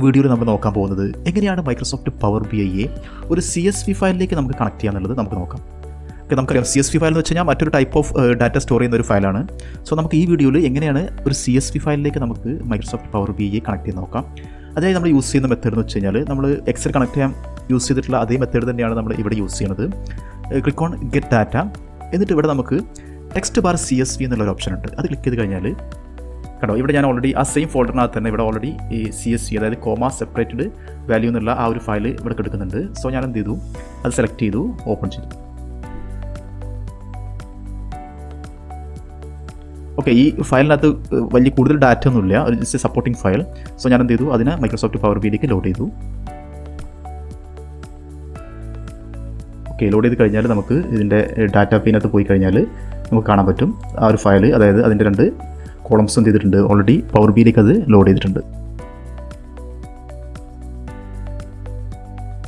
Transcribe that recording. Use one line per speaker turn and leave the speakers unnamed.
വീഡിയോയിൽ നമ്മൾ നോക്കാൻ പോകുന്നത് എങ്ങനെയാണ് മൈക്രോസോഫ്റ്റ് പവർ ബി ഐയെ ഒരു CSV ഫയലിലേക്ക് നമുക്ക് കണക്ട് ചെയ്യാന്നുള്ളത് നമുക്ക് നോക്കാം. ഓക്കെ, നമുക്കറിയാം CSV ഫയൽ എന്ന് വെച്ച് കഴിഞ്ഞാൽ മറ്റൊരു ടൈപ്പ് ഓഫ് ഡാറ്റ സ്റ്റോർ ചെയ്യുന്ന ഒരു ഫയലാണ്. സോ നമുക്ക് ഈ വീഡിയോയിൽ എങ്ങനെയാണ് ഒരു CSV ഫയലിലേക്ക് നമുക്ക് മൈക്രോസോഫ്റ്റ് പവർ ബി ഐയെ കണക്ട് ചെയ്ത് നോക്കാം. അതായത് നമ്മൾ യൂസ് ചെയ്യുന്ന മെത്തേഡ് എന്ന് വെച്ച് കഴിഞ്ഞാൽ നമ്മൾ എക്സൽ കണക്ട് ചെയ്യാൻ യൂസ് ചെയ്തിട്ടുള്ള അതേ മെത്തേഡ് തന്നെയാണ് നമ്മൾ ഇവിടെ യൂസ് ചെയ്യുന്നത്. ക്ലിക്ക് ഓൺ ഗെറ്റ് ഡാറ്റ, എന്നിട്ട് ഇവിടെ നമുക്ക് ടെക്സ്റ്റ് ബാർ CSV എന്നുള്ളൊരു ഓപ്ഷൻ ഉണ്ട്. അത് ക്ലിക്ക് ചെയ്ത് കഴിഞ്ഞാൽ കണ്ടോ, ഇവിടെ ഞാൻ ഓൾറെഡി ആ സെയിം ഫോൾഡറിനകത്ത് തന്നെ ഇവിടെ ഓൾറെഡി ഈ CSV അതായത് കോമ സെപ്പറേറ്റഡ് വാല്യൂ എന്നുള്ള ആ ഒരു ഫയൽ ഇവിടെ എടുക്കുന്നുണ്ട്. സോ ഞാൻ എന്ത് ചെയ്തു, അത് സെലക്ട് ചെയ്തു, ഓപ്പൺ ചെയ്തു. ഓക്കെ, ഈ ഫയലിനകത്ത് വലിയ കൂടുതൽ ഡാറ്റ ഒന്നുമില്ല, ഒരു ജസ്റ്റ് സപ്പോർട്ടിംഗ് ഫയൽ. സോ ഞാൻ എന്ത് ചെയ്തു, അതിനെ മൈക്രോസോഫ്റ്റ് പവർ ബിയിലേക്ക് ലോഡ് ചെയ്തു. ഓക്കെ, ലോഡ് ചെയ്ത് കഴിഞ്ഞാൽ നമുക്ക് ഇതിൻ്റെ ഡാറ്റ പീനകത്ത് പോയി കഴിഞ്ഞാൽ നമുക്ക് കാണാൻ പറ്റും ആ ഒരു ഫയൽ, അതായത് അതിൻ്റെ 2 കോളംസ് എന്ത് ചെയ്തിട്ടുണ്ട്, ഓൾറെഡി പവർ ബിയിലേക്ക് അത് ലോഡ് ചെയ്തിട്ടുണ്ട്.